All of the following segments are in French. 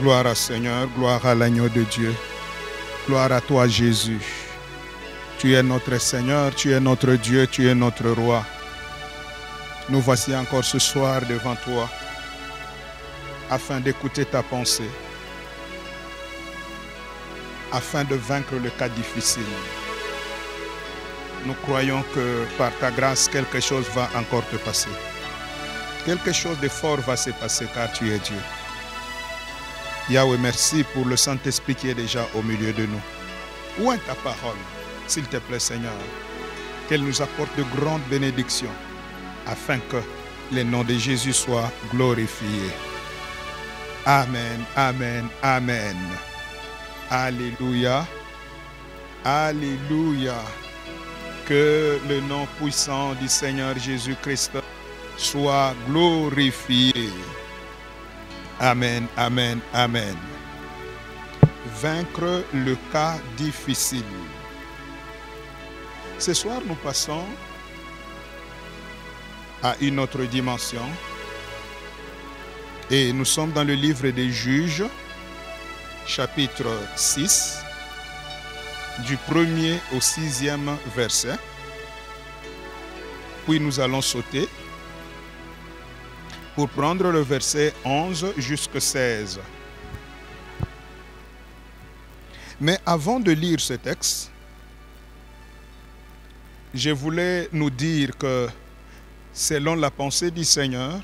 Gloire à Seigneur, gloire à l'agneau de Dieu. Gloire à toi Jésus. Tu es notre Seigneur, tu es notre Dieu, tu es notre Roi. Nous voici encore ce soir devant toi afin d'écouter ta pensée, afin de vaincre le cas difficile. Nous croyons que par ta grâce, quelque chose va encore te passer. Quelque chose de fort va se passer car tu es Dieu. Yahweh, merci pour le Saint-Esprit qui est déjà au milieu de nous. Où est ta parole, s'il te plaît Seigneur, qu'elle nous apporte de grandes bénédictions afin que le nom de Jésus soit glorifié. Amen, amen, amen. Alléluia, alléluia. Que le nom puissant du Seigneur Jésus-Christ soit glorifié. Amen, amen, amen. Vaincre le cas difficile. Ce soir, nous passons à une autre dimension. Et nous sommes dans le livre des Juges, chapitre 6, du 1er au 6e verset. Puis nous allons sauter pour prendre le verset 11 jusqu'à 16. Mais avant de lire ce texte, je voulais nous dire que selon la pensée du Seigneur,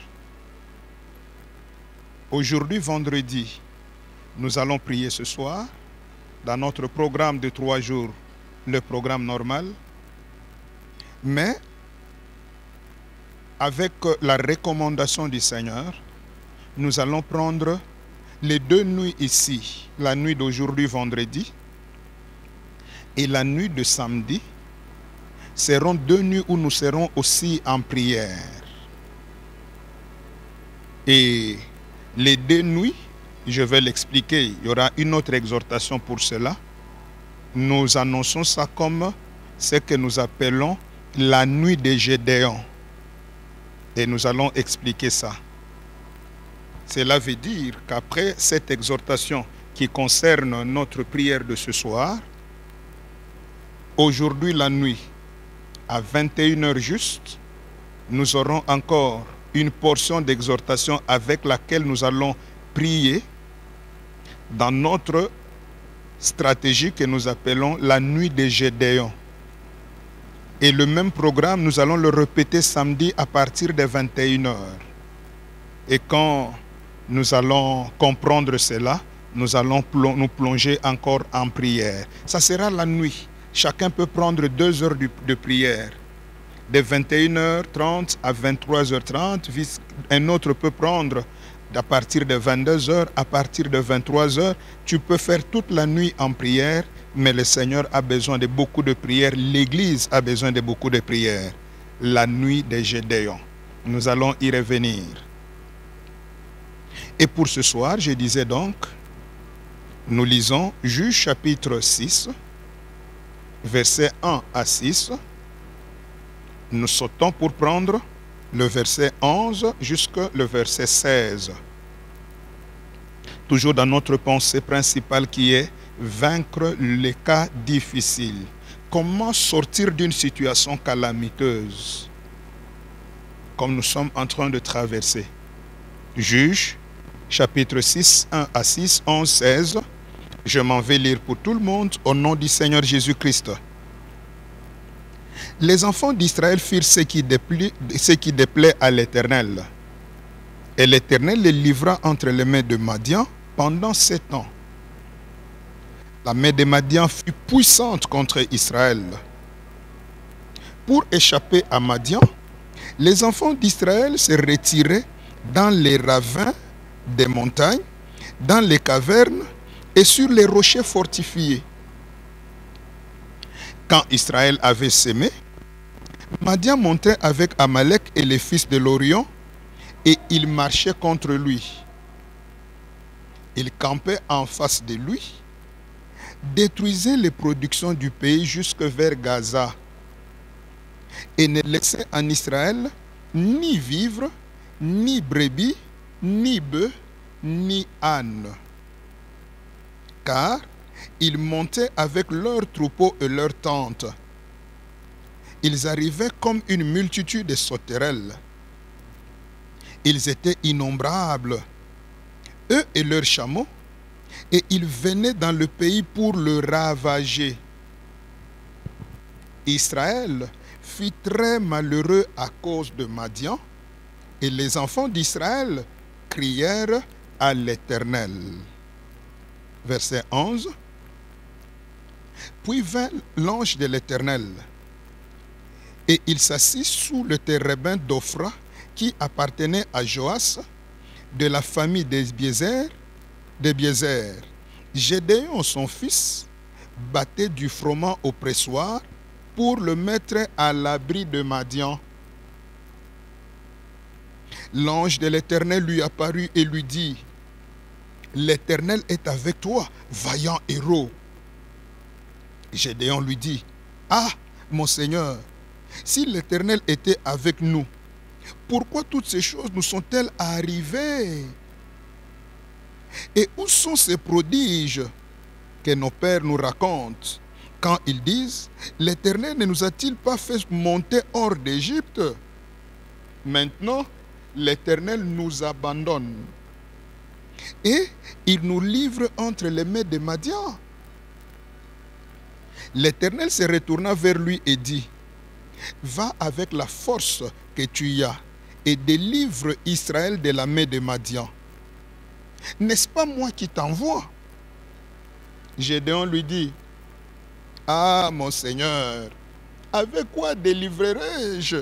aujourd'hui, vendredi, nous allons prier ce soir dans notre programme de 3 jours, le programme normal. Mais avec la recommandation du Seigneur, nous allons prendre les 2 nuits ici, la nuit d'aujourd'hui, vendredi, et la nuit de samedi, seront 2 nuits où nous serons aussi en prière. Et les 2 nuits, je vais l'expliquer, il y aura une autre exhortation pour cela. Nous annonçons ça comme ce que nous appelons la nuit de Gédéon. Et nous allons expliquer ça. Cela veut dire qu'après cette exhortation qui concerne notre prière de ce soir, aujourd'hui la nuit, à 21h juste, nous aurons encore une portion d'exhortation avec laquelle nous allons prier dans notre stratégie que nous appelons la nuit de Gédéon. Et le même programme, nous allons le répéter samedi à partir de 21h. Et quand nous allons comprendre cela, nous allons nous plonger encore en prière. Ça sera la nuit. Chacun peut prendre 2 heures de prière. De 21h30 à 23h30. Un autre peut prendre à partir de 22h, à partir de 23h. Tu peux faire toute la nuit en prière. Mais le Seigneur a besoin de beaucoup de prières. L'Église a besoin de beaucoup de prières. La nuit de Gédéon. Nous allons y revenir. Et pour ce soir, je disais donc, nous lisons Juges chapitre 6, versets 1 à 6. Nous sautons pour prendre le verset 11 jusqu'au verset 16. Toujours dans notre pensée principale qui est vaincre les cas difficiles. Comment sortir d'une situation calamiteuse comme nous sommes en train de traverser. Juges, chapitre 6, 1 à 6, 11, 16. Je m'en vais lire pour tout le monde au nom du Seigneur Jésus-Christ. Les enfants d'Israël firent ce qui déplaît à l'Éternel. Et l'Éternel les livra entre les mains de Madian pendant 7 ans. La main de Madian fut puissante contre Israël. Pour échapper à Madian, les enfants d'Israël se retiraient dans les ravins des montagnes, dans les cavernes et sur les rochers fortifiés. Quand Israël avait sémé, Madian montait avec Amalek et les fils de l'Orient et il marchait contre lui. Il campait en face de lui, détruisait les productions du pays jusque vers Gaza et ne laissait en Israël ni vivre, ni brebis, ni bœufs, ni ânes. car ils montaient avec leurs troupeaux et leurs tentes. Ils arrivaient comme une multitude de sauterelles. Ils étaient innombrables, eux et leurs chameaux, et ils venaient dans le pays pour le ravager. Israël fut très malheureux à cause de Madian, et les enfants d'Israël crièrent à l'Éternel. Verset 11. Puis vint l'ange de l'Éternel, et il s'assit sous le térébinthe d'Ophra, qui appartenait à Joas, de la famille des Biézer. Gédéon, son fils, battait du froment au pressoir pour le mettre à l'abri de Madian. L'ange de l'Éternel lui apparut et lui dit, « L'Éternel est avec toi, vaillant héros. » Gédéon lui dit, « Ah, mon Seigneur, si l'Éternel était avec nous, pourquoi toutes ces choses nous sont-elles arrivées? Et où sont ces prodiges que nos pères nous racontent, quand ils disent, l'Éternel ne nous a-t-il pas fait monter hors d'Égypte? Maintenant, l'Éternel nous abandonne et il nous livre entre les mains de Madian. » L'Éternel se retourna vers lui et dit, « Va avec la force que tu as et délivre Israël de la main de Madian. N'est-ce pas moi qui t'envoie? » Gédéon lui dit, « Ah, mon Seigneur, avec quoi délivrerai-je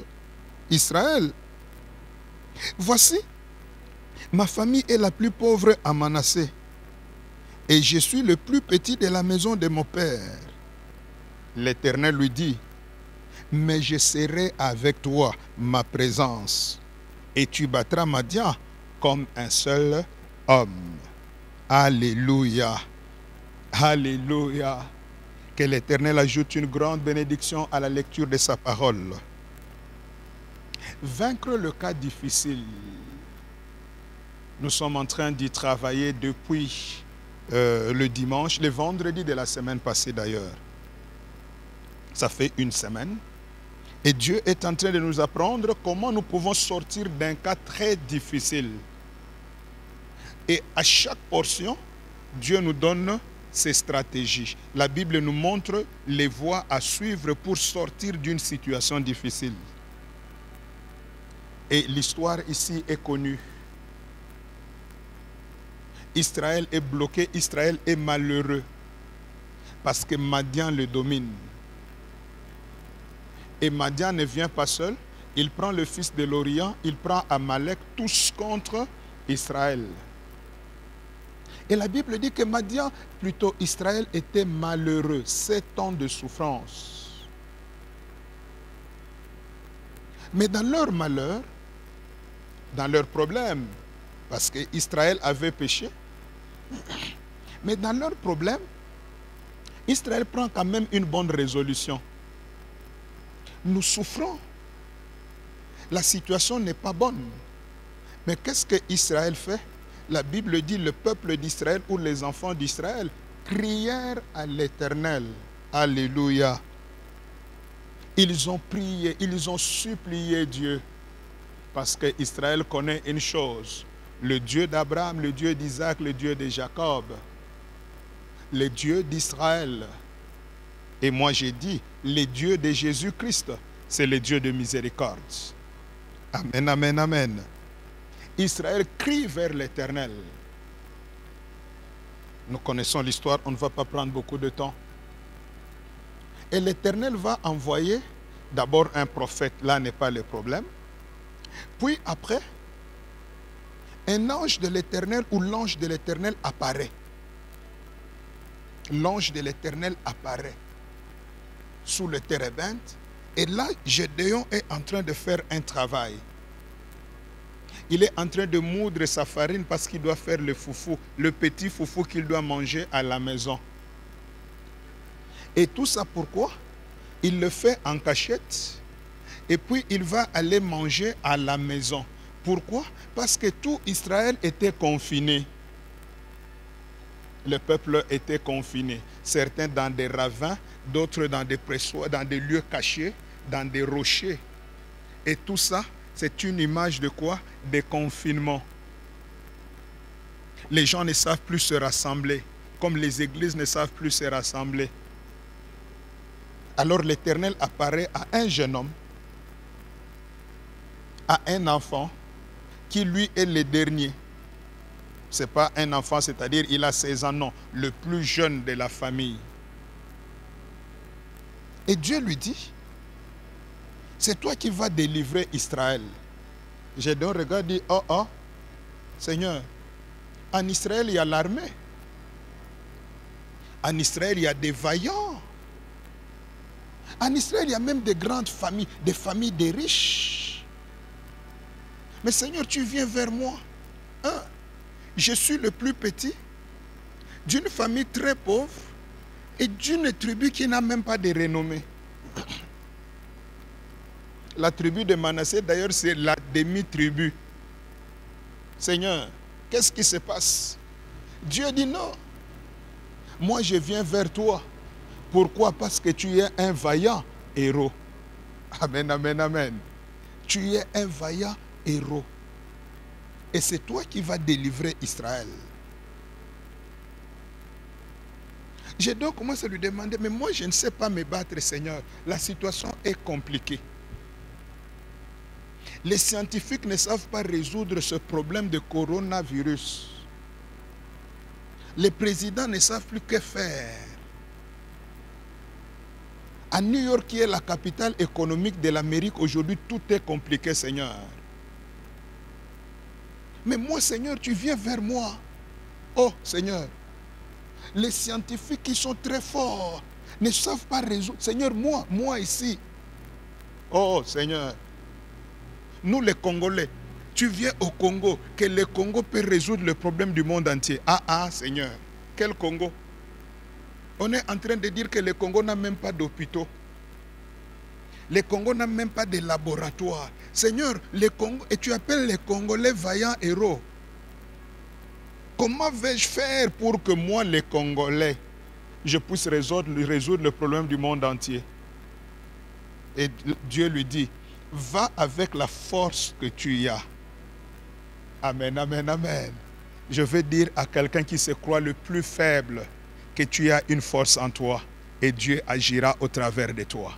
Israël? Voici, ma famille est la plus pauvre à Manassé, et je suis le plus petit de la maison de mon père. » L'Éternel lui dit, « Mais je serai avec toi, ma présence, et tu battras Madian comme un seul homme. » Alléluia. Alléluia. Que l'Éternel ajoute une grande bénédiction à la lecture de sa parole. Vaincre le cas difficile. Nous sommes en train d'y travailler depuis le dimanche, le vendredi de la semaine passée d'ailleurs. Ça fait une semaine. Et Dieu est en train de nous apprendre comment nous pouvons sortir d'un cas très difficile. Et à chaque portion, Dieu nous donne ses stratégies. La Bible nous montre les voies à suivre pour sortir d'une situation difficile. Et l'histoire ici est connue. Israël est bloqué, Israël est malheureux parce que Madian le domine. Et Madian ne vient pas seul, il prend le fils de l'Orient, il prend Amalek, tous contre Israël. Et la Bible dit que Madian, plutôt Israël, était malheureux, 7 ans de souffrance. Mais dans leur malheur, dans leurs problèmes, parce qu'Israël avait péché, mais dans leurs problèmes, Israël prend quand même une bonne résolution. Nous souffrons. La situation n'est pas bonne. Mais qu'est-ce que Israël fait? La Bible dit, le peuple d'Israël ou les enfants d'Israël crièrent à l'Éternel. Alléluia. Ils ont prié, ils ont supplié Dieu. Parce qu'Israël connaît une chose. Le Dieu d'Abraham, le Dieu d'Isaac, le Dieu de Jacob. Le Dieu d'Israël. Et moi j'ai dit, le Dieu de Jésus-Christ, c'est le Dieu de miséricorde. Amen, amen, amen. Israël crie vers l'Éternel. Nous connaissons l'histoire, on ne va pas prendre beaucoup de temps. Et l'Éternel va envoyer d'abord un prophète, là n'est pas le problème. Puis après, un ange de l'Éternel ou l'ange de l'Éternel apparaît. L'ange de l'Éternel apparaît sous le térébinthe. Et là, Gédéon est en train de faire un travail. Il est en train de moudre sa farine parce qu'il doit faire le foufou, le petit foufou qu'il doit manger à la maison. Et tout ça pourquoi? Il le fait en cachette et puis il va aller manger à la maison. Pourquoi? Parce que tout Israël était confiné. Le peuple était confiné. Certains dans des ravins, d'autres dans des pressoirs, dans des lieux cachés, dans des rochers. Et tout ça, c'est une image de quoi? Des confinements. Les gens ne savent plus se rassembler, comme les églises ne savent plus se rassembler. Alors l'Éternel apparaît à un jeune homme, à un enfant, qui lui est le dernier. Ce n'est pas un enfant, c'est-à-dire il a 16 ans, non, le plus jeune de la famille. Et Dieu lui dit, c'est toi qui vas délivrer Israël. J'ai donc regardé, oh, Seigneur, en Israël il y a l'armée. En Israël il y a des vaillants. En Israël il y a même des grandes familles, des familles des riches. Mais Seigneur, tu viens vers moi. Hein? Je suis le plus petit d'une famille très pauvre et d'une tribu qui n'a même pas de renommée. La tribu de Manassé, d'ailleurs, c'est la demi-tribu. Seigneur, qu'est-ce qui se passe? Dieu dit non. Moi, je viens vers toi. Pourquoi? Parce que tu es un vaillant héros. Amen, amen, amen. Tu es un vaillant héros. Et c'est toi qui vas délivrer Israël. J'ai donc commencé à lui demander, mais moi je ne sais pas me battre, Seigneur. La situation est compliquée. Les scientifiques ne savent pas résoudre ce problème de coronavirus. Les présidents ne savent plus que faire. À New York, qui est la capitale économique de l'Amérique, aujourd'hui, tout est compliqué, Seigneur. Mais moi, Seigneur, tu viens vers moi. Oh, Seigneur, les scientifiques qui sont très forts ne savent pas résoudre. Seigneur, moi ici. Oh, Seigneur, nous les Congolais, tu viens au Congo, que le Congo peut résoudre le problème du monde entier. Ah, Seigneur, quel Congo? On est en train de dire que le Congo n'a même pas d'hôpitaux. Le Congo n'a même pas de laboratoire. Seigneur, le Congo, et tu appelles les Congolais vaillants héros. Comment vais-je faire pour que moi, les Congolais, je puisse résoudre le problème du monde entier? Et Dieu lui dit, va avec la force que tu as. Amen, amen, amen. Je veux dire à quelqu'un qui se croit le plus faible que tu as une force en toi et Dieu agira au travers de toi.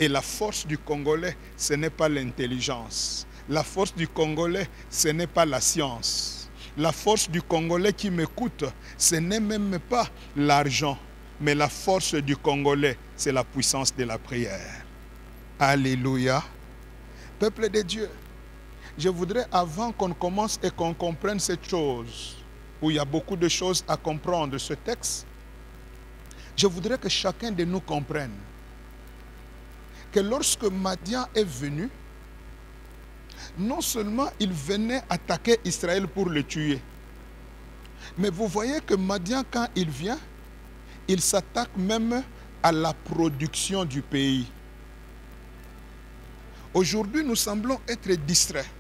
Et la force du Congolais, ce n'est pas l'intelligence. La force du Congolais, ce n'est pas la science. La force du Congolais qui m'écoute, ce n'est même pas l'argent. Mais la force du Congolais, c'est la puissance de la prière. Alléluia. Peuple de Dieu, je voudrais, avant qu'on commence et qu'on comprenne cette chose, où il y a beaucoup de choses à comprendre, ce texte, je voudrais que chacun de nous comprenne que lorsque Madian est venu, non seulement il venait attaquer Israël pour le tuer, mais vous voyez que Madian, quand il vient, il s'attaque même à la production du pays. Aujourd'hui, nous semblons être distraits.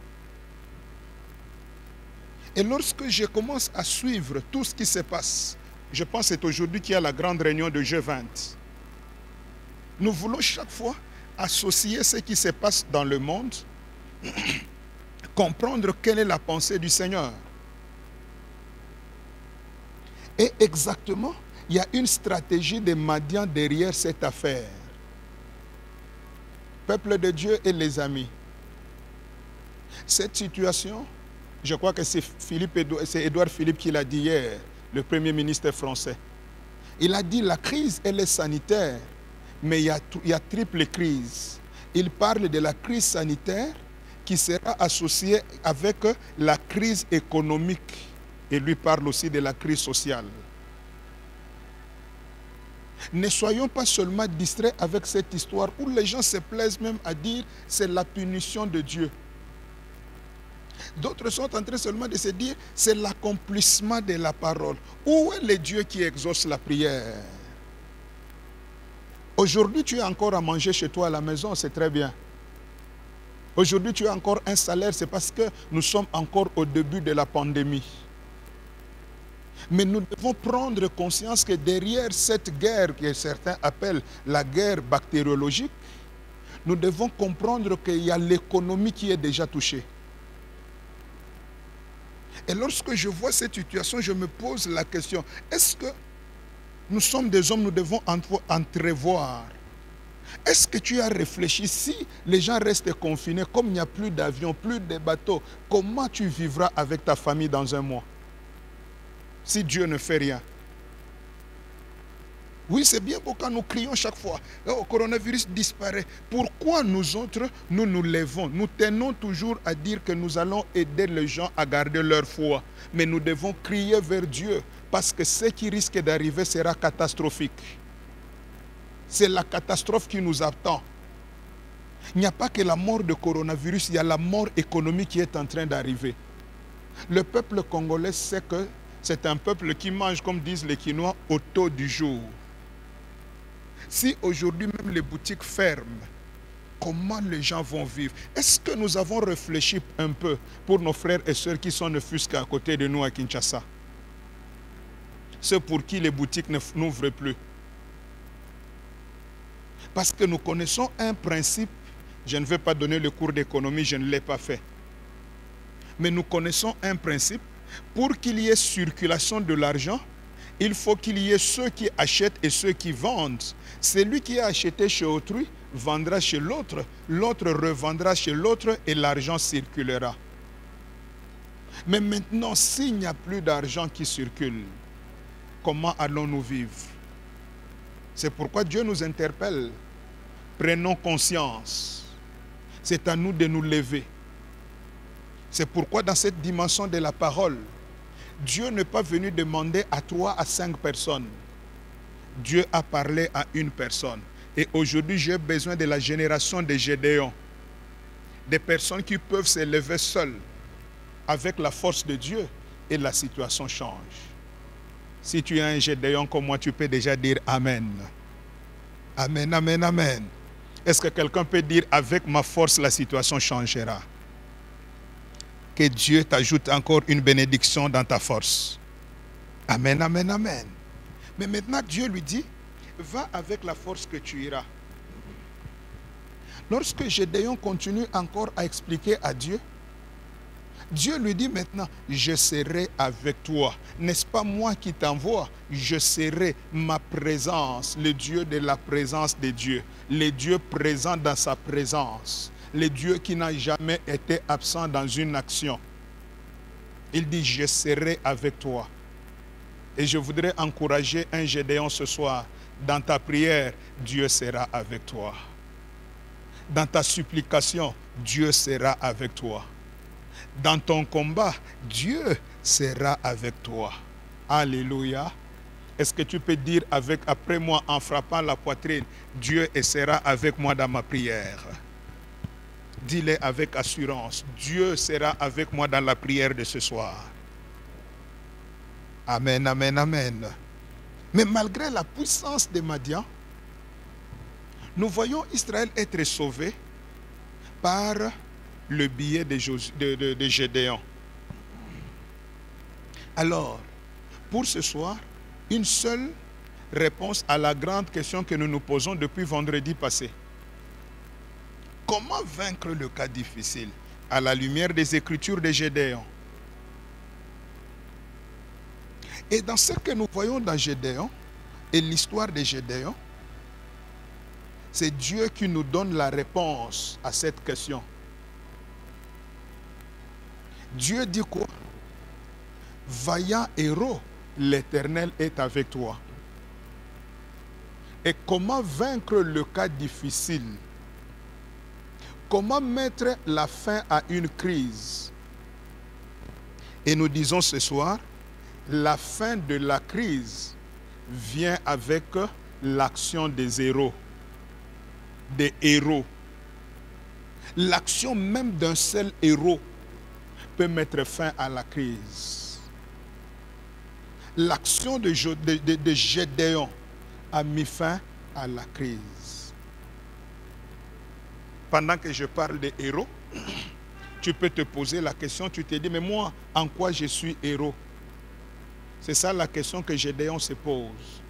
Et lorsque je commence à suivre tout ce qui se passe, je pense que c'est aujourd'hui qu'il y a la grande réunion de G20. Nous voulons chaque fois associer ce qui se passe dans le monde, comprendre quelle est la pensée du Seigneur. Et exactement, il y a une stratégie de Madian derrière cette affaire. Peuple de Dieu et les amis, cette situation, je crois que c'est Édouard Philippe qui l'a dit hier, le Premier ministre français. Il a dit la crise, elle est sanitaire, mais il y a triple crise. Il parle de la crise sanitaire qui sera associée avec la crise économique. Et lui parle aussi de la crise sociale. Ne soyons pas seulement distraits avec cette histoire où les gens se plaisent même à dire c'est la punition de Dieu. D'autres sont en train seulement de se dire c'est l'accomplissement de la parole. Où est le Dieu qui exauce la prière? Aujourd'hui, tu as encore à manger chez toi à la maison, c'est très bien. Aujourd'hui, tu as encore un salaire, c'est parce que nous sommes encore au début de la pandémie. Mais nous devons prendre conscience que derrière cette guerre que certains appellent la guerre bactériologique, nous devons comprendre qu'il y a l'économie qui est déjà touchée. Et lorsque je vois cette situation, je me pose la question, est-ce que nous sommes des hommes, nous devons entrevoir? Est-ce que tu as réfléchi, si les gens restent confinés, comme il n'y a plus d'avions, plus de bateaux, comment tu vivras avec ta famille dans un mois? Si Dieu ne fait rien. Oui, c'est bien beau quand nous crions chaque fois, oh, le coronavirus disparaît. Pourquoi nous autres, nous nous levons? Nous tenons toujours à dire que nous allons aider les gens à garder leur foi. Mais nous devons crier vers Dieu, parce que ce qui risque d'arriver sera catastrophique. C'est la catastrophe qui nous attend. Il n'y a pas que la mort de coronavirus, il y a la mort économique qui est en train d'arriver. Le peuple congolais sait que c'est un peuple qui mange, comme disent les Quinois, au taux du jour. Si aujourd'hui même les boutiques ferment, comment les gens vont vivre? Est-ce que nous avons réfléchi un peu pour nos frères et sœurs qui sont ne fût-ce qu'à côté de nous à Kinshasa? Ceux pour qui les boutiques n'ouvrent plus. Parce que nous connaissons un principe, je ne vais pas donner le cours d'économie, je ne l'ai pas fait. Mais nous connaissons un principe, pour qu'il y ait circulation de l'argent, il faut qu'il y ait ceux qui achètent et ceux qui vendent. Celui qui a acheté chez autrui vendra chez l'autre, l'autre revendra chez l'autre et l'argent circulera. Mais maintenant, s'il n'y a plus d'argent qui circule, comment allons-nous vivre? C'est pourquoi Dieu nous interpelle. Prenons conscience. C'est à nous de nous lever. C'est pourquoi dans cette dimension de la parole, Dieu n'est pas venu demander à 3 à 5 personnes. Dieu a parlé à une personne. Et aujourd'hui, j'ai besoin de la génération des Gédéons. Des personnes qui peuvent se lever seules avec la force de Dieu et la situation change. Si tu es un Gédéon comme moi, tu peux déjà dire Amen. Amen, amen, amen. Est-ce que quelqu'un peut dire avec ma force, la situation changera? Que Dieu t'ajoute encore une bénédiction dans ta force. Amen, amen, amen. Mais maintenant, Dieu lui dit, va avec la force que tu iras. Lorsque Gédéon continue encore à expliquer à Dieu, Dieu lui dit maintenant, je serai avec toi. N'est-ce pas moi qui t'envoie? Je serai ma présence, le Dieu de la présence de Dieu. Le Dieu présent dans sa présence. Le Dieu qui n'a jamais été absent dans une action. Il dit, je serai avec toi. Et je voudrais encourager un Gédéon ce soir. Dans ta prière, Dieu sera avec toi. Dans ta supplication, Dieu sera avec toi. Dans ton combat, Dieu sera avec toi. Alléluia. Est-ce que tu peux dire après moi en frappant la poitrine, Dieu sera avec moi dans ma prière? Dis-le avec assurance, Dieu sera avec moi dans la prière de ce soir. Amen, amen, amen. Mais malgré la puissance de Madian, nous voyons Israël être sauvé par le biais de Gédéon. Alors, pour ce soir, une seule réponse à la grande question que nous nous posons depuis vendredi passé. Comment vaincre le cas difficile à la lumière des Écritures de Gédéon? Et dans ce que nous voyons dans Gédéon et l'histoire de Gédéon, c'est Dieu qui nous donne la réponse à cette question. Dieu dit quoi? Vaillant héros, l'Éternel est avec toi. Et comment vaincre le cas difficile? Comment mettre la fin à une crise? Et nous disons ce soir, la fin de la crise vient avec l'action des héros. Des héros. L'action même d'un seul héros peut mettre fin à la crise. L'action de Gédéon a mis fin à la crise. Pendant que je parle des héros, tu peux te poser la question, tu te dis, mais moi, en quoi je suis héros? C'est ça la question que Gédéon se pose.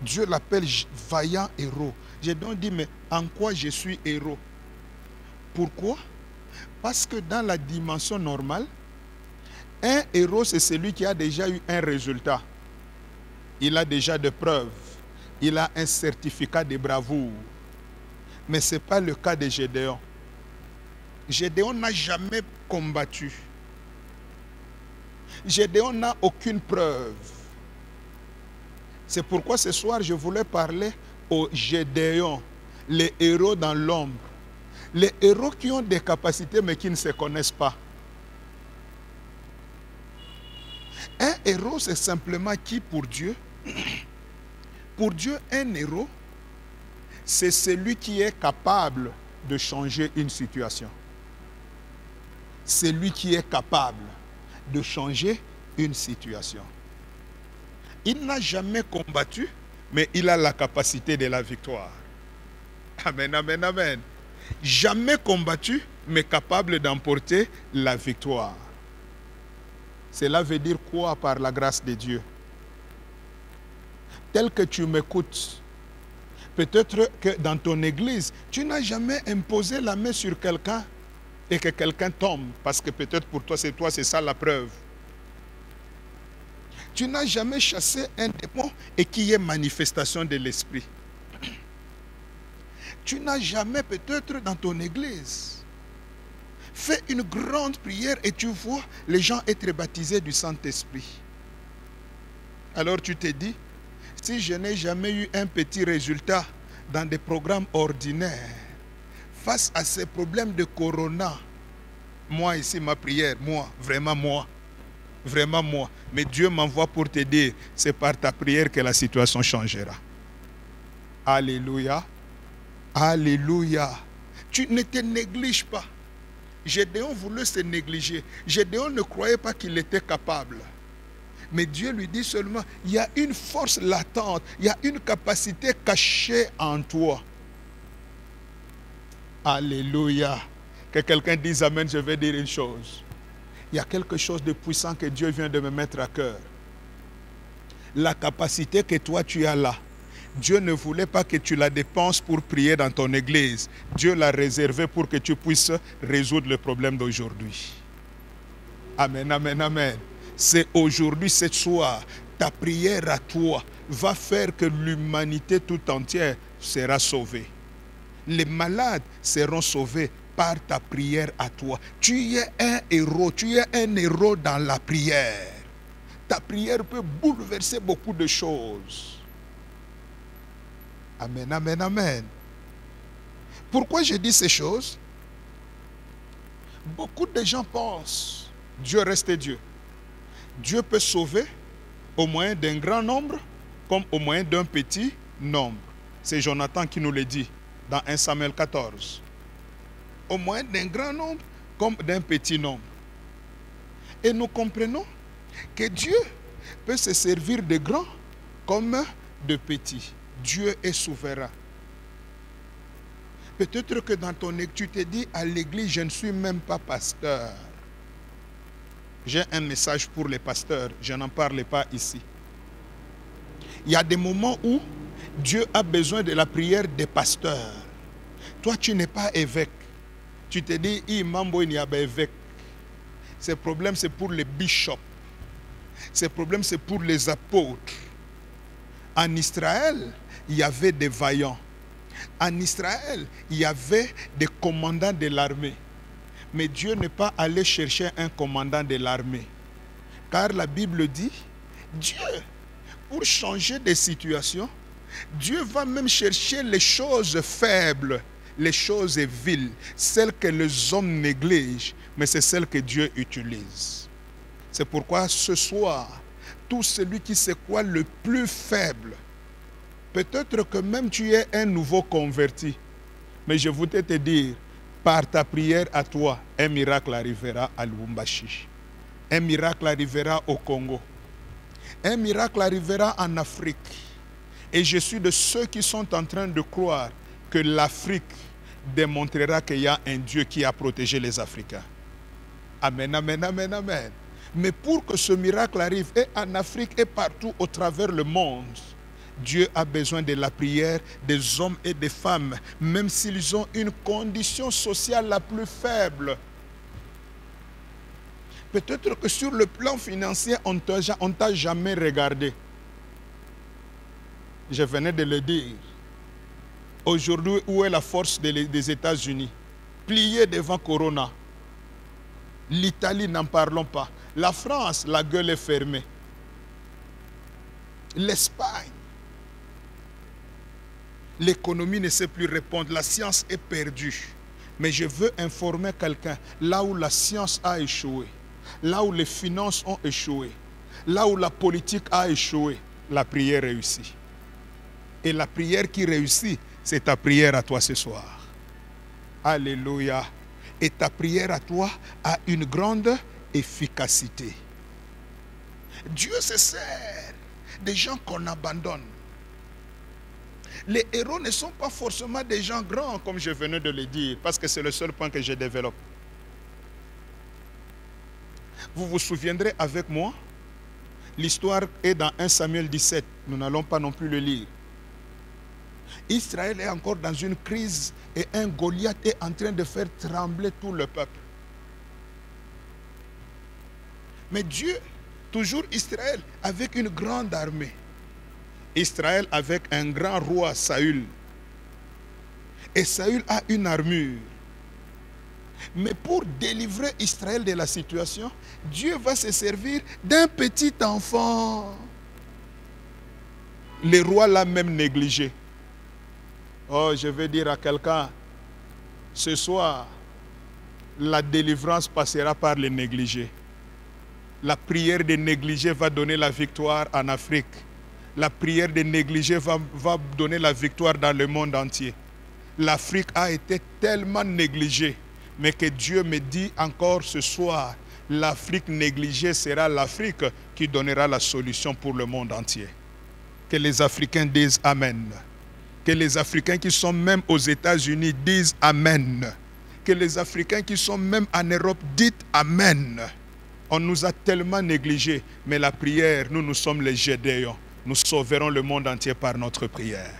Dieu l'appelle vaillant héros. Gédéon dit, mais en quoi je suis héros? Pourquoi? Parce que dans la dimension normale, un héros, c'est celui qui a déjà eu un résultat. Il a déjà des preuves. Il a un certificat de bravoure. Mais ce n'est pas le cas de Gédéon. Gédéon n'a jamais combattu. Gédéon n'a aucune preuve. C'est pourquoi ce soir, je voulais parler aux Gédéons, les héros dans l'ombre. Les héros qui ont des capacités mais qui ne se connaissent pas. Un héros, c'est simplement qui pour Dieu? Pour Dieu, un héros, c'est celui qui est capable de changer une situation. Celui qui est capable de changer une situation. Il n'a jamais combattu, mais il a la capacité de la victoire. Amen, amen, amen. Jamais combattu, mais capable d'emporter la victoire. Cela veut dire quoi par la grâce de Dieu? Tel que tu m'écoutes, peut-être que dans ton église, tu n'as jamais imposé la main sur quelqu'un et que quelqu'un tombe, parce que peut-être pour toi, c'est ça la preuve. Tu n'as jamais chassé un démon et qu'il y ait manifestation de l'esprit. Tu n'as jamais peut-être dans ton église fait une grande prière et tu vois les gens être baptisés du Saint-Esprit. Alors tu te dis, si je n'ai jamais eu un petit résultat dans des programmes ordinaires, face à ces problèmes de corona, moi ici ma prière, vraiment moi. Mais Dieu m'envoie pour te dire, c'est par ta prière que la situation changera. Alléluia. Alléluia. Tu ne te négliges pas. Gédéon voulait se négliger. Gédéon ne croyait pas qu'il était capable. Mais Dieu lui dit seulement, il y a une force latente, il y a une capacité cachée en toi. Alléluia. Que quelqu'un dise amen, je vais dire une chose. Il y a quelque chose de puissant que Dieu vient de me mettre à cœur. La capacité que toi tu as là, Dieu ne voulait pas que tu la dépenses pour prier dans ton église. Dieu l'a réservée pour que tu puisses résoudre le problème d'aujourd'hui. Amen, amen, amen. C'est aujourd'hui, ce soir, ta prière à toi va faire que l'humanité tout entière sera sauvée. Les malades seront sauvés par ta prière à toi. Tu es un héros, dans la prière. Ta prière peut bouleverser beaucoup de choses. Amen, amen, amen. Pourquoi je dis ces choses? Beaucoup de gens pensent, Dieu reste Dieu. Dieu peut sauver au moyen d'un grand nombre comme au moyen d'un petit nombre. C'est Jonathan qui nous le dit dans 1 Samuel 14. Au moyen d'un grand nombre comme d'un petit nombre. Et nous comprenons que Dieu peut se servir de grands comme de petits. Dieu est souverain. Peut-être que dans ton église, tu te dis à l'église, je ne suis même pas pasteur. J'ai un message pour les pasteurs, je n'en parle pas ici. Il y a des moments où Dieu a besoin de la prière des pasteurs. Toi, tu n'es pas évêque. Tu te dis, il n'y a pas évêque. Ce problème, c'est pour les bishops. Ce problème, c'est pour les apôtres. En Israël, il y avait des vaillants. En Israël, il y avait des commandants de l'armée. Mais Dieu n'est pas allé chercher un commandant de l'armée. Car la Bible dit, Dieu, pour changer des situations, Dieu va même chercher les choses faibles, les choses viles, celles que les hommes négligent, mais c'est celles que Dieu utilise. C'est pourquoi ce soir, tout celui qui se croit le plus faible, peut-être que même tu es un nouveau converti, mais je voudrais te dire, par ta prière à toi, un miracle arrivera à Lubumbashi. Un miracle arrivera au Congo. Un miracle arrivera en Afrique. Et je suis de ceux qui sont en train de croire que l'Afrique démontrera qu'il y a un Dieu qui a protégé les Africains. Amen, amen, amen, amen. Mais pour que ce miracle arrive, et en Afrique et partout au travers le monde, Dieu a besoin de la prière des hommes et des femmes, même s'ils ont une condition sociale la plus faible. Peut-être que sur le plan financier, on ne t'a jamais regardé. Je venais de le dire. Aujourd'hui, où est la force des États-Unis? Pliée devant Corona. L'Italie, n'en parlons pas. La France, la gueule est fermée. L'Espagne. L'économie ne sait plus répondre. La science est perdue. Mais je veux informer quelqu'un. Là où la science a échoué, là où les finances ont échoué, là où la politique a échoué, la prière réussit. Et la prière qui réussit, c'est ta prière à toi ce soir. Alléluia. Et ta prière à toi a une grande efficacité. Dieu se sert des gens qu'on abandonne. Les héros ne sont pas forcément des gens grands, comme je venais de le dire, parce que c'est le seul point que je développe. Vous vous souviendrez avec moi, l'histoire est dans 1 Samuel 17. Nous n'allons pas non plus le lire. Israël est encore dans une crise et un Goliath est en train de faire trembler tout le peuple. Mais Dieu, toujours Israël, avec une grande armée. Israël avec un grand roi, Saül. Et Saül a une armure. Mais pour délivrer Israël de la situation, Dieu va se servir d'un petit enfant. Le roi l'a même négligé. Oh, je vais dire à quelqu'un, ce soir, la délivrance passera par les négligés. La prière des négligés va donner la victoire en Afrique. La prière des négligés va donner la victoire dans le monde entier. L'Afrique a été tellement négligée, mais que Dieu me dit encore ce soir, l'Afrique négligée sera l'Afrique qui donnera la solution pour le monde entier. Que les Africains disent Amen. Que les Africains qui sont même aux États-Unis disent Amen. Que les Africains qui sont même en Europe disent Amen. On nous a tellement négligés, mais la prière, nous sommes les Gédéons. Nous sauverons le monde entier par notre prière.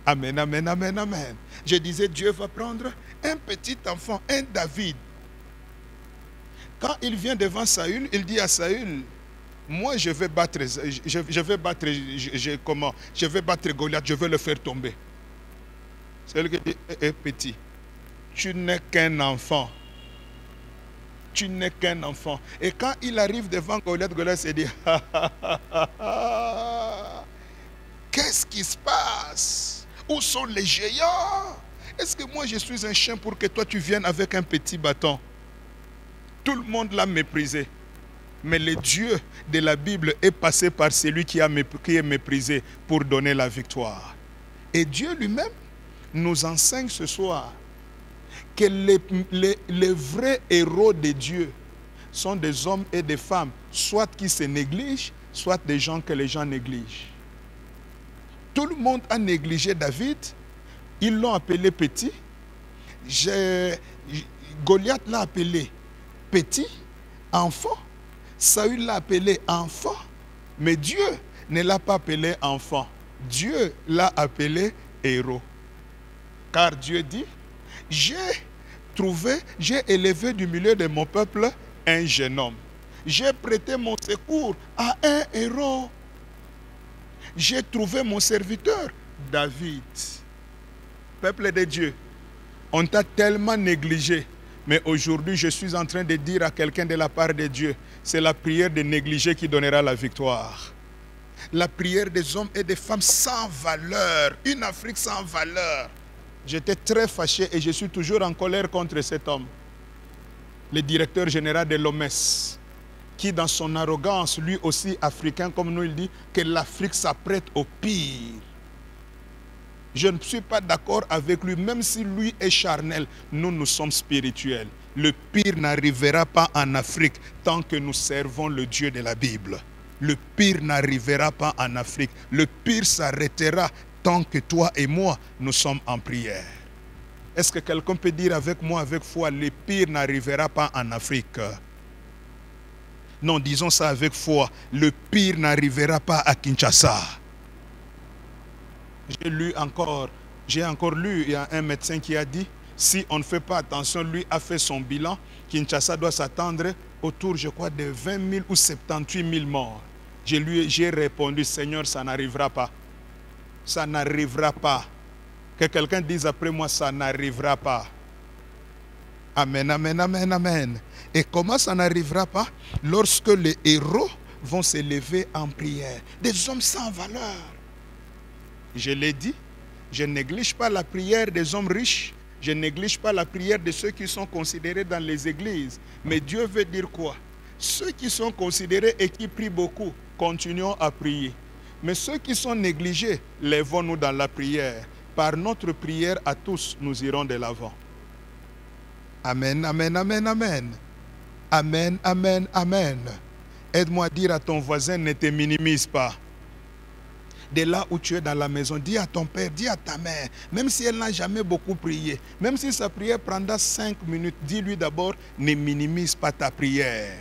Amen, amen, amen, amen. Je disais, Dieu va prendre un petit enfant, un David. Quand il vient devant Saül, il dit à Saül, moi je vais battre, je vais battre Goliath, je vais le faire tomber. C'est lui qui dit, petit, tu n'es qu'un enfant. Tu n'es qu'un enfant. Et quand il arrive devant Goliath, Goliath se dit, qu'est-ce qui se passe? Où sont les géants? Est-ce que moi je suis un chien pour que toi tu viennes avec un petit bâton? Tout le monde l'a méprisé. Mais le Dieu de la Bible est passé par celui qui est méprisé pour donner la victoire. Et Dieu lui-même nous enseigne ce soir que les vrais héros de Dieu sont des hommes et des femmes, soit qui se négligent, soit des gens que les gens négligent. Tout le monde a négligé David. Ils l'ont appelé petit. Goliath l'a appelé petit, enfant. Saül l'a appelé enfant. Mais Dieu ne l'a pas appelé enfant. Dieu l'a appelé héros. Car Dieu dit, j'ai élevé du milieu de mon peuple un jeune homme. J'ai prêté mon secours à un héros. J'ai trouvé mon serviteur, David. Peuple de Dieu, on t'a tellement négligé. Mais aujourd'hui, je suis en train de dire à quelqu'un de la part de Dieu, c'est la prière des négligés qui donnera la victoire. La prière des hommes et des femmes sans valeur. Une Afrique sans valeur. J'étais très fâché et je suis toujours en colère contre cet homme. Le directeur général de l'OMS, qui dans son arrogance, lui aussi africain comme nous, il dit que l'Afrique s'apprête au pire. Je ne suis pas d'accord avec lui, même si lui est charnel, nous sommes spirituels. Le pire n'arrivera pas en Afrique tant que nous servons le Dieu de la Bible. Le pire n'arrivera pas en Afrique. Le pire s'arrêtera tant que toi et moi, nous sommes en prière. Est-ce que quelqu'un peut dire avec moi, avec foi, le pire n'arrivera pas en Afrique? Non, disons ça avec foi. Le pire n'arrivera pas à Kinshasa. J'ai encore lu, il y a un médecin qui a dit, si on ne fait pas attention, lui a fait son bilan, Kinshasa doit s'attendre autour, je crois, de 20 000 ou 78 000 morts. J'ai répondu, Seigneur, ça n'arrivera pas. Ça n'arrivera pas. Que quelqu'un dise après moi, ça n'arrivera pas. Amen, amen, amen, amen. Et comment ça n'arrivera pas? Lorsque les héros vont s'élever en prière. Des hommes sans valeur. Je l'ai dit, je ne néglige pas la prière des hommes riches. Je ne néglige pas la prière de ceux qui sont considérés dans les églises. Mais Dieu veut dire quoi? Ceux qui sont considérés et qui prient beaucoup, continuons à prier. Mais ceux qui sont négligés, lèvons-nous dans la prière. Par notre prière à tous, nous irons de l'avant. Amen, amen, amen, amen. Amen, amen, amen. Aide-moi à dire à ton voisin, ne te minimise pas. De là où tu es dans la maison, dis à ton père, dis à ta mère, même si elle n'a jamais beaucoup prié, même si sa prière prendra 5 minutes, dis-lui d'abord, ne minimise pas ta prière.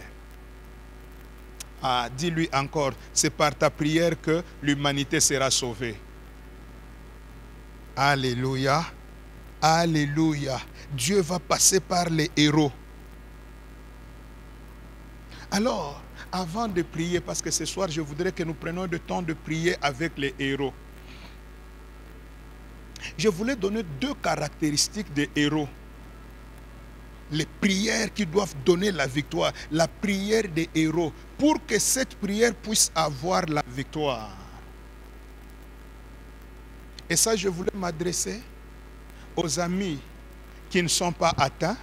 Ah, dis-lui encore, c'est par ta prière que l'humanité sera sauvée. Alléluia, alléluia. Dieu va passer par les héros. Alors, avant de prier, parce que ce soir, je voudrais que nous prenions le temps de prier avec les héros. Je voulais donner 2 caractéristiques des héros. Les prières qui doivent donner la victoire. La prière des héros. Pour que cette prière puisse avoir la victoire. Et ça, je voulais m'adresser aux amis qui ne sont pas atteints,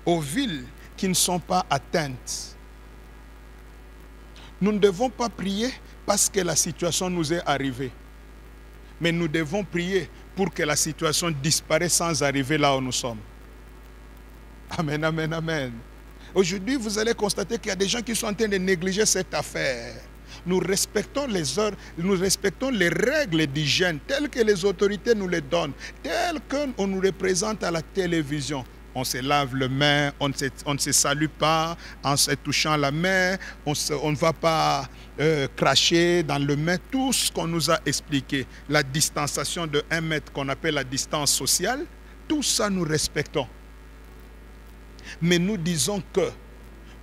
aux villes qui ne sont pas atteintes. Nous ne devons pas prier parce que la situation nous est arrivée. Mais nous devons prier pour que la situation disparaisse sans arriver là où nous sommes. Amen, amen, amen. Aujourd'hui, vous allez constater qu'il y a des gens qui sont en train de négliger cette affaire. Nous respectons les heures, nous respectons les règles d'hygiène telles que les autorités nous les donnent, telles qu'on nous les présente à la télévision. On se lave les mains, on ne se salue pas en se touchant la main, on ne va pas cracher dans le main. Tout ce qu'on nous a expliqué, la distanciation de 1 mètre qu'on appelle la distance sociale, tout ça nous respectons. Mais nous disons que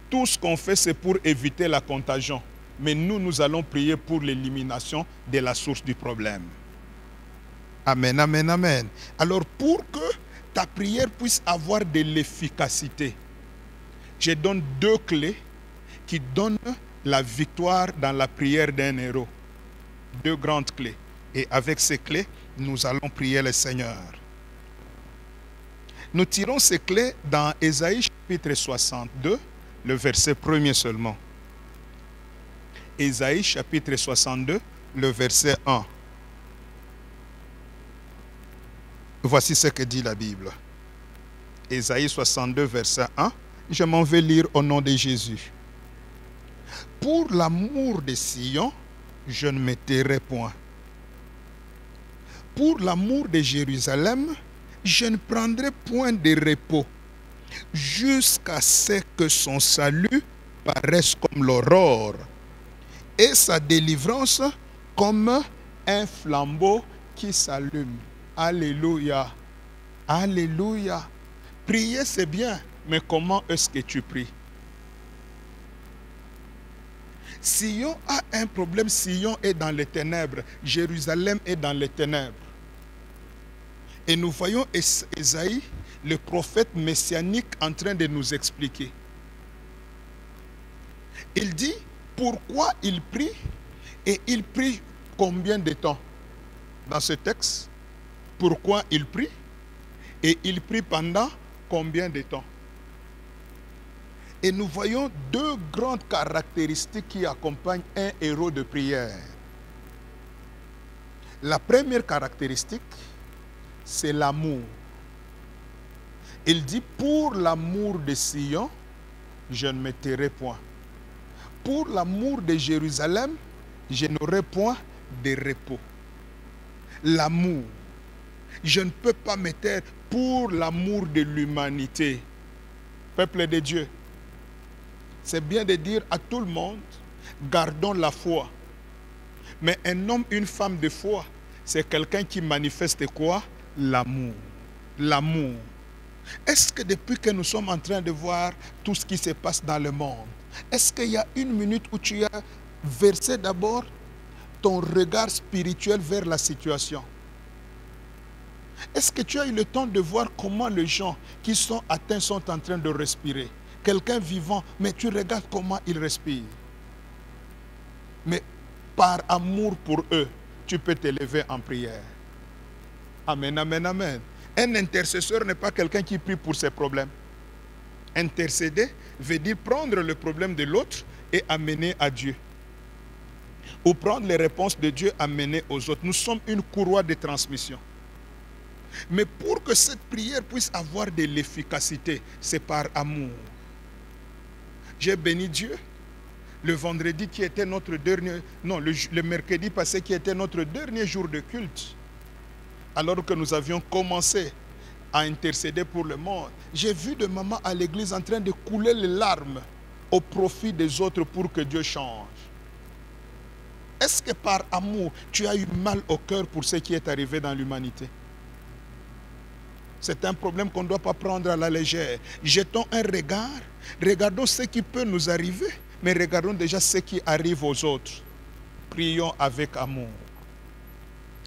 tout ce qu'on fait, c'est pour éviter la contagion. Mais nous allons prier pour l'élimination de la source du problème. Amen, amen, amen. Alors pour que ta prière puisse avoir de l'efficacité, je donne 2 clés qui donnent la victoire dans la prière d'un héros. 2 grandes clés. Et avec ces clés, nous allons prier le Seigneur. Nous tirons ces clés dans Ésaïe chapitre 62, le verset 1er seulement. Ésaïe chapitre 62, le verset 1. Voici ce que dit la Bible. Ésaïe 62, verset 1. Je m'en vais lire au nom de Jésus. Pour l'amour de Sion, je ne me tairai point. Pour l'amour de Jérusalem, je ne prendrai point de repos, jusqu'à ce que son salut paraisse comme l'aurore, et sa délivrance comme un flambeau qui s'allume. Alléluia. Alléluia. Prier, c'est bien, mais comment est-ce que tu pries? Sion a un problème. Sion est dans les ténèbres. Jérusalem est dans les ténèbres. Et nous voyons Ésaïe, le prophète messianique, en train de nous expliquer. Il dit pourquoi il prie, et il prie combien de temps? Dans ce texte, pourquoi il prie, et il prie pendant combien de temps? Et nous voyons 2 grandes caractéristiques qui accompagnent un héros de prière. La première caractéristique, c'est l'amour. Il dit, pour l'amour de Sion, je ne me tairai point. Pour l'amour de Jérusalem, je n'aurai point de repos. L'amour. Je ne peux pas me taire pour l'amour de l'humanité. Peuple de Dieu, c'est bien de dire à tout le monde, gardons la foi. Mais un homme, une femme de foi, c'est quelqu'un qui manifeste quoi? L'amour. L'amour. Est-ce que depuis que nous sommes en train de voir tout ce qui se passe dans le monde, est-ce qu'il y a une minute où tu as versé d'abord ton regard spirituel vers la situation? Est-ce que tu as eu le temps de voir comment les gens qui sont atteints sont en train de respirer? Quelqu'un vivant, mais tu regardes comment il respire. Mais par amour pour eux, tu peux t'élever en prière. Amen, amen, amen. Un intercesseur n'est pas quelqu'un qui prie pour ses problèmes. Intercéder veut dire prendre le problème de l'autre et amener à Dieu. Ou prendre les réponses de Dieu, amener aux autres. Nous sommes une courroie de transmission. Mais pour que cette prière puisse avoir de l'efficacité, c'est par amour. J'ai béni Dieu. Le vendredi qui était notre dernier... Non, le mercredi passé qui était notre dernier jour de culte. Alors que nous avions commencé à intercéder pour le monde, j'ai vu de maman à l'église en train de couler les larmes au profit des autres pour que Dieu change. Est-ce que par amour, tu as eu mal au cœur pour ce qui est arrivé dans l'humanité? C'est un problème qu'on ne doit pas prendre à la légère. Jetons un regard, regardons ce qui peut nous arriver, mais regardons déjà ce qui arrive aux autres. Prions avec amour.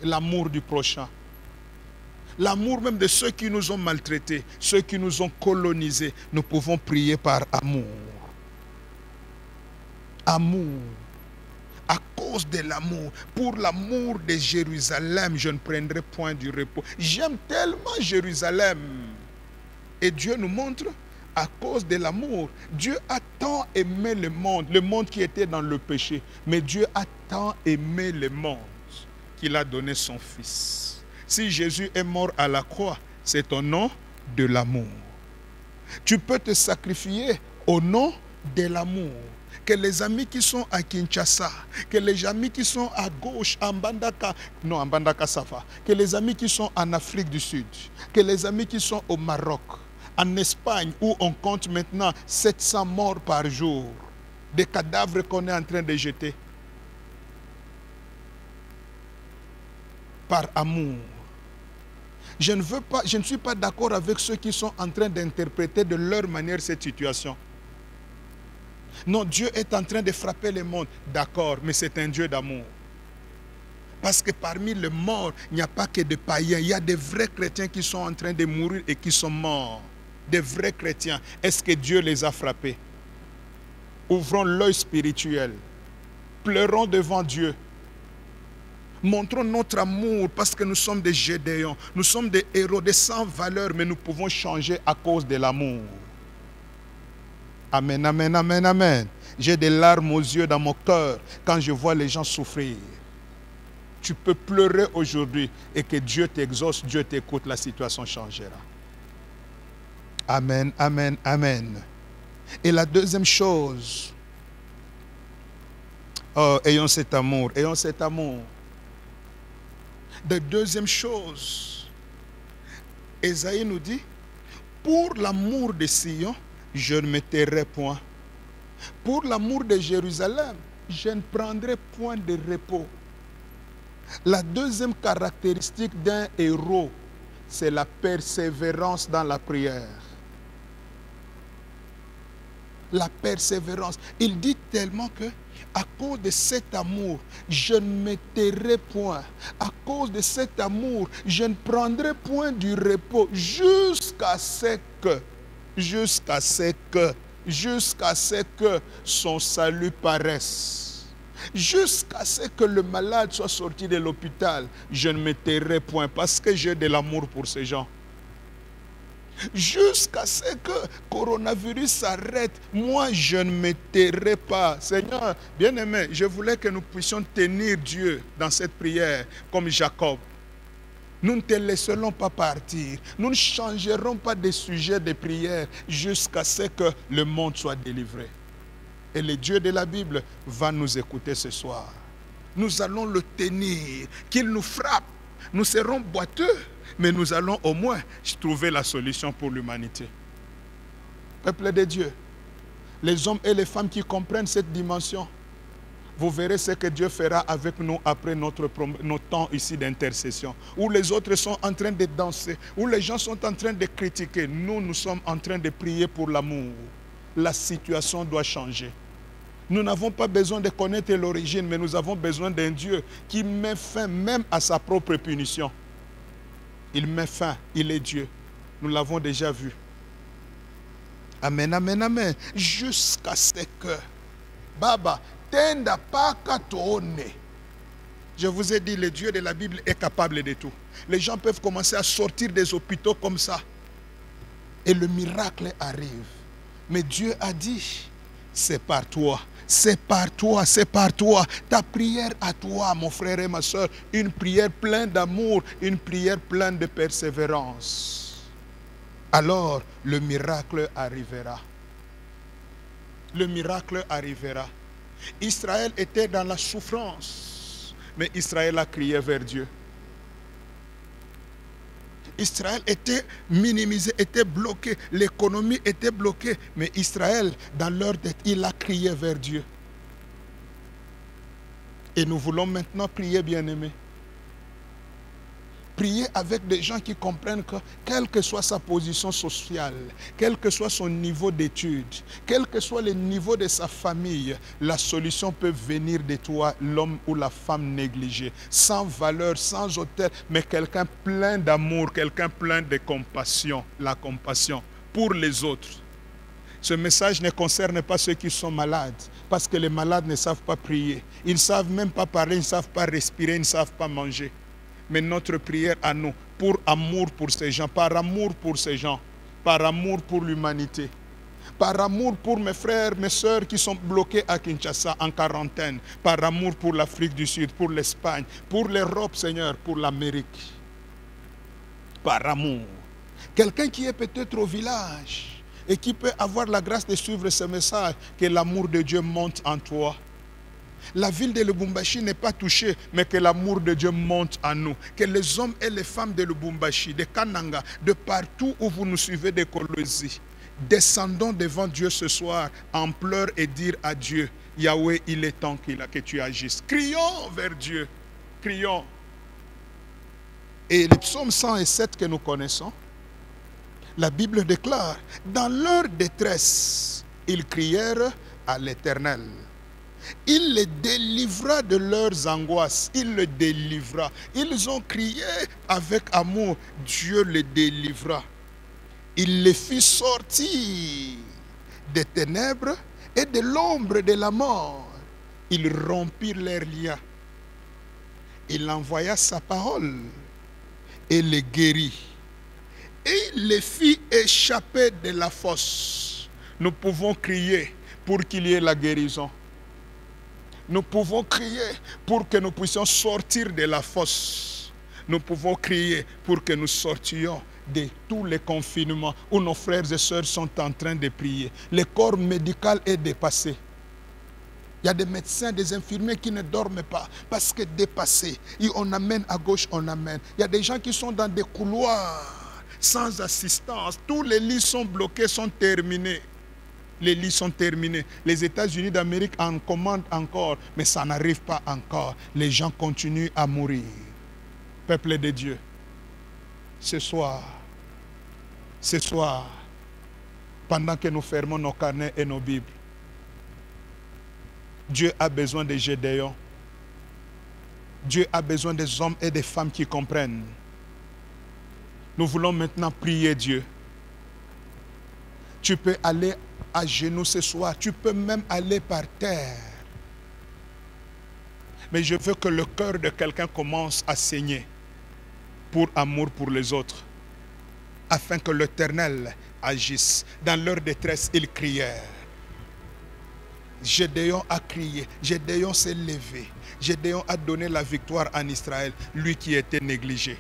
L'amour du prochain. L'amour même de ceux qui nous ont maltraités, ceux qui nous ont colonisés. Nous pouvons prier par amour. Amour. À cause de l'amour, pour l'amour de Jérusalem, je ne prendrai point du repos. J'aime tellement Jérusalem. Et Dieu nous montre, à cause de l'amour, Dieu a tant aimé le monde qui était dans le péché. Mais Dieu a tant aimé le monde qu'il a donné son Fils. Si Jésus est mort à la croix, c'est au nom de l'amour. Tu peux te sacrifier au nom de l'amour. Que les amis qui sont à Kinshasa, que les amis qui sont à gauche, en Mbandaka, non, en Mbandaka ça va, que les amis qui sont en Afrique du Sud, que les amis qui sont au Maroc, en Espagne, où on compte maintenant 700 morts par jour, des cadavres qu'on est en train de jeter. Par amour. Je ne suis pas d'accord avec ceux qui sont en train d'interpréter de leur manière cette situation. Non, Dieu est en train de frapper le monde. D'accord, mais c'est un Dieu d'amour. Parce que parmi les morts, il n'y a pas que des païens. Il y a des vrais chrétiens qui sont en train de mourir et qui sont morts. Des vrais chrétiens. Est-ce que Dieu les a frappés? Ouvrons l'œil spirituel. Pleurons devant Dieu. Montrons notre amour parce que nous sommes des Gédéons. Nous sommes des héros, des sans valeur, mais nous pouvons changer à cause de l'amour. Amen, amen, amen, amen. J'ai des larmes aux yeux dans mon cœur quand je vois les gens souffrir. Tu peux pleurer aujourd'hui et que Dieu t'exauce, Dieu t'écoute, la situation changera. Amen, amen, amen. Et la deuxième chose, ayons cet amour, ayons cet amour. La deuxième chose, Ésaïe nous dit, pour l'amour de Sion, je ne me tairai point. Pour l'amour de Jérusalem, je ne prendrai point de repos. La deuxième caractéristique d'un héros, c'est la persévérance dans la prière. La persévérance. Il dit tellement que, à cause de cet amour, je ne me tairai point. À cause de cet amour, je ne prendrai point du repos jusqu'à ce que son salut paraisse. Jusqu'à ce que le malade soit sorti de l'hôpital, je ne me tairai point parce que j'ai de l'amour pour ces gens. Jusqu'à ce que le coronavirus s'arrête, moi je ne me tairai pas. Seigneur, bien-aimé, je voulais que nous puissions tenir Dieu dans cette prière comme Jacob. Nous ne te laisserons pas partir. Nous ne changerons pas de sujet de prière jusqu'à ce que le monde soit délivré. Et le Dieu de la Bible va nous écouter ce soir. Nous allons le tenir, qu'il nous frappe. Nous serons boiteux, mais nous allons au moins trouver la solution pour l'humanité. Peuple de Dieu, Les hommes et les femmes qui comprennent cette dimension, vous verrez ce que Dieu fera avec nous après notre temps ici d'intercession. Où les autres sont en train de danser, où les gens sont en train de critiquer. Nous sommes en train de prier pour l'amour. La situation doit changer. Nous n'avons pas besoin de connaître l'origine, mais nous avons besoin d'un Dieu qui met fin même à sa propre punition. Il met fin, il est Dieu. Nous l'avons déjà vu. Amen, amen, amen. Jusqu'à ce que, Baba, tenda paka toone. Je vous ai dit, le Dieu de la Bible est capable de tout. Les gens peuvent commencer à sortir des hôpitaux comme ça. Et le miracle arrive. Mais Dieu a dit, c'est par toi. C'est par toi, c'est par toi. Ta prière à toi, mon frère et ma soeur, une prière pleine d'amour, une prière pleine de persévérance. Alors, le miracle arrivera. Le miracle arrivera. Israël était dans la souffrance, mais Israël a crié vers Dieu. Israël était minimisé, était bloqué, l'économie était bloquée, mais Israël, dans leur tête, il a crié vers Dieu. Et nous voulons maintenant prier, bien-aimés. Prier avec des gens qui comprennent que, quelle que soit sa position sociale, quel que soit son niveau d'études, quel que soit le niveau de sa famille, la solution peut venir de toi, l'homme ou la femme négligé, sans valeur, sans hauteur, mais quelqu'un plein d'amour, quelqu'un plein de compassion, la compassion pour les autres. Ce message ne concerne pas ceux qui sont malades, parce que les malades ne savent pas prier. Ils ne savent même pas parler, ils ne savent pas respirer, ils ne savent pas manger. Mais notre prière à nous, pour amour pour ces gens, par amour pour ces gens, par amour pour l'humanité, par amour pour mes frères, mes soeurs qui sont bloqués à Kinshasa en quarantaine, par amour pour l'Afrique du Sud, pour l'Espagne, pour l'Europe, Seigneur, pour l'Amérique. Par amour. Quelqu'un qui est peut-être au village et qui peut avoir la grâce de suivre ce message, que l'amour de Dieu monte en toi. La ville de Lubumbashi n'est pas touchée, mais que l'amour de Dieu monte en nous. Que les hommes et les femmes de Lubumbashi, de Kananga, de partout où vous nous suivez de Colosie, descendons devant Dieu ce soir en pleurs et dire à Dieu, Yahweh, il est temps que tu agisses. Crions vers Dieu. Crions. Et le psaume 107 que nous connaissons, la Bible déclare, dans leur détresse, ils crièrent à l'Éternel. Il les délivra de leurs angoisses. Il les délivra. Ils ont crié avec amour. Dieu les délivra. Il les fit sortir des ténèbres et de l'ombre de la mort. Il rompit leurs liens. Il envoya sa parole et les guérit. Et il les fit échapper de la fosse. Nous pouvons crier pour qu'il y ait la guérison. Nous pouvons crier pour que nous puissions sortir de la fosse. Nous pouvons crier pour que nous sortions de tous les confinements où nos frères et sœurs sont en train de prier. Le corps médical est dépassé. Il y a des médecins, des infirmiers qui ne dorment pas parce que dépassés. Et on amène à gauche, on amène. Il y a des gens qui sont dans des couloirs sans assistance. Tous les lits sont bloqués, sont terminés. Les lits sont terminés. Les États-Unis d'Amérique en commandent encore, mais ça n'arrive pas encore. Les gens continuent à mourir. Peuple de Dieu, ce soir, pendant que nous fermons nos carnets et nos Bibles, Dieu a besoin de Gédéon. Dieu a besoin des hommes et des femmes qui comprennent. Nous voulons maintenant prier Dieu. Tu peux aller à genoux ce soir. Tu peux même aller par terre. Mais je veux que le cœur de quelqu'un commence à saigner pour amour pour les autres, afin que l'Éternel agisse. Dans leur détresse, ils crièrent. Gédéon a crié. Gédéon s'est levé. Gédéon a donné la victoire en Israël, lui qui était négligé.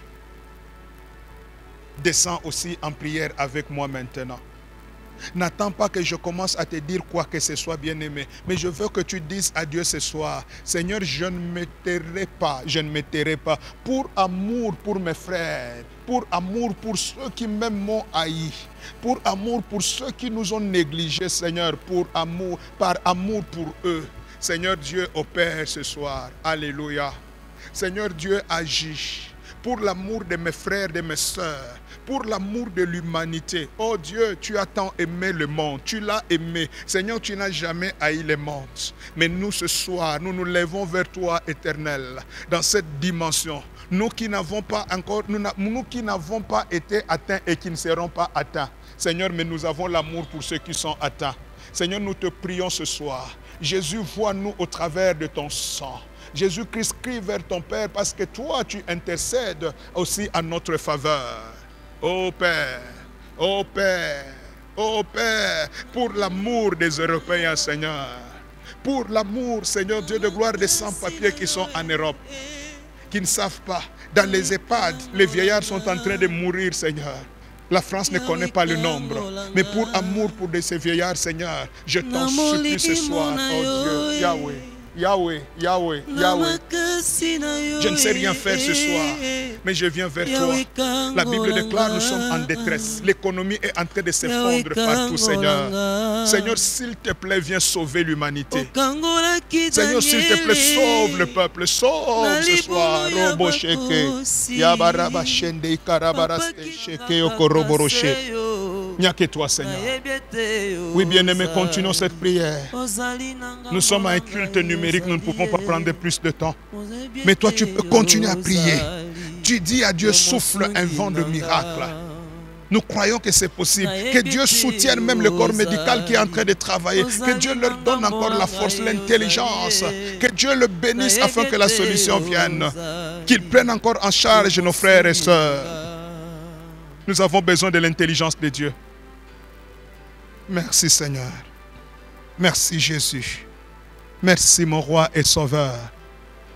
Descends aussi en prière avec moi maintenant. N'attends pas que je commence à te dire quoi que ce soit, bien-aimé. Mais je veux que tu dises à Dieu ce soir, Seigneur, je ne me tairai pas, je ne me tairai pas. Pour amour pour mes frères, pour amour pour ceux qui même m'ont haï, pour amour pour ceux qui nous ont négligés, Seigneur, par amour pour eux. Seigneur Dieu, opère ce soir. Alléluia. Seigneur Dieu, agis pour l'amour de mes frères, de mes sœurs, pour l'amour de l'humanité. Oh Dieu, tu as tant aimé le monde, tu l'as aimé. Seigneur, tu n'as jamais haï le monde. Mais nous, ce soir, nous nous lèvons vers toi, Éternel, dans cette dimension. Nous qui n'avons pas encore, nous qui n'avons pas été atteints et qui ne seront pas atteints. Seigneur, mais nous avons l'amour pour ceux qui sont atteints. Seigneur, nous te prions ce soir. Jésus, vois-nous au travers de ton sang. Jésus-Christ, crie vers ton Père parce que toi, tu intercèdes aussi à notre faveur. Ô Père, ô Père, ô Père, pour l'amour des Européens, Seigneur. Pour l'amour, Seigneur Dieu de gloire, des sans-papiers qui sont en Europe, qui ne savent pas. Dans les EHPAD, les vieillards sont en train de mourir, Seigneur. La France ne connaît pas le nombre. Mais pour amour pour ces vieillards, Seigneur, je t'en supplie ce soir, oh Dieu, Yahweh. Yahweh, Yahweh, Yahweh. Je ne sais rien faire ce soir, mais je viens vers toi. La Bible déclare, nous sommes en détresse. L'économie est en train de s'effondrer partout, Seigneur. Seigneur, s'il te plaît, viens sauver l'humanité. Seigneur, s'il te plaît, sauve le peuple. Sauve ce soir. Robo sheke. Yabaraba shende ikarabaraste sheke okoroboroche. Il n'y a que toi, Seigneur. Oui, bien-aimé, continuons cette prière. Nous sommes à un culte numérique, nous ne pouvons pas prendre plus de temps. Mais toi, tu peux continuer à prier. Tu dis à Dieu, souffle un vent de miracle. Nous croyons que c'est possible. Que Dieu soutienne même le corps médical qui est en train de travailler. Que Dieu leur donne encore la force, l'intelligence. Que Dieu le bénisse afin que la solution vienne. Qu'il prenne encore en charge nos frères et sœurs. Nous avons besoin de l'intelligence de Dieu. Merci Seigneur. Merci Jésus. Merci mon roi et sauveur.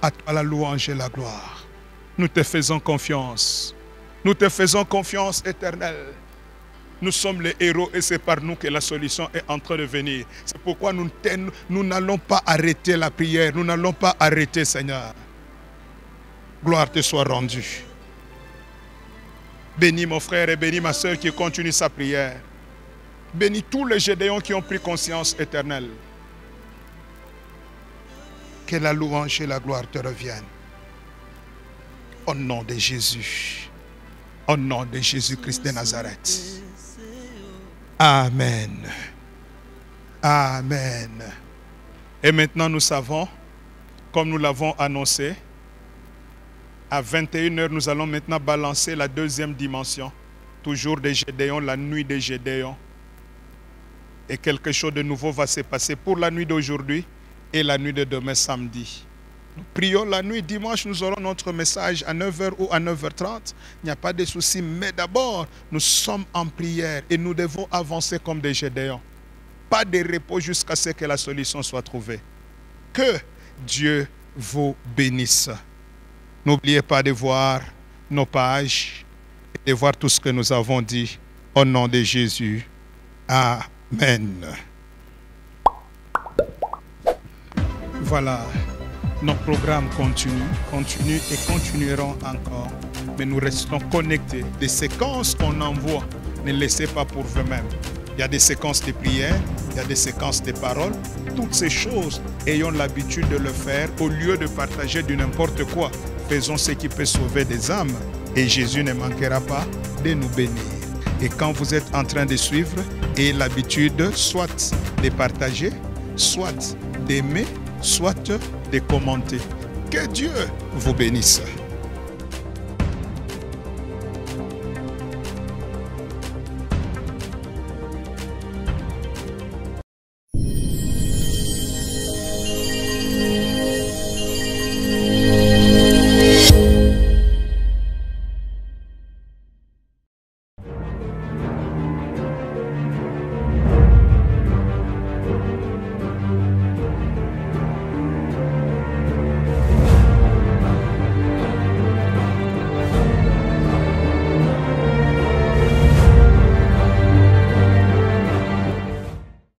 À toi la louange et la gloire. Nous te faisons confiance. Nous te faisons confiance éternelle. Nous sommes les héros et c'est par nous que la solution est en train de venir. C'est pourquoi nous n'allons pas arrêter la prière. Nous n'allons pas arrêter, Seigneur. Gloire te soit rendue. Bénis mon frère et bénis ma soeur qui continue sa prière. Bénis tous les Gédéons qui ont pris conscience éternelle. Que la louange et la gloire te reviennent. Au nom de Jésus. Au nom de Jésus-Christ de Nazareth. Amen. Amen. Et maintenant nous savons, comme nous l'avons annoncé, à 21h, nous allons maintenant balancer la deuxième dimension. Toujours des Gédéons, la nuit des Gédéons. Et quelque chose de nouveau va se passer pour la nuit d'aujourd'hui et la nuit de demain samedi. Nous prions la nuit, dimanche, nous aurons notre message à 9h ou à 9h30. Il n'y a pas de souci, mais d'abord, nous sommes en prière et nous devons avancer comme des Gédéons. Pas de repos jusqu'à ce que la solution soit trouvée. Que Dieu vous bénisse. N'oubliez pas de voir nos pages et de voir tout ce que nous avons dit au nom de Jésus. Amen. Voilà. Nos programmes continuent et continueront encore. Mais nous restons connectés. Des séquences qu'on envoie, ne laissez pas pour vous-même. Il y a des séquences de prières, il y a des séquences de paroles. Toutes ces choses, ayons l'habitude de le faire au lieu de partager du n'importe quoi. Faisons ce qui peut sauver des âmes et Jésus ne manquera pas de nous bénir. Et quand vous êtes en train de suivre, ayez l'habitude soit de partager, soit d'aimer, soit de commenter. Que Dieu vous bénisse.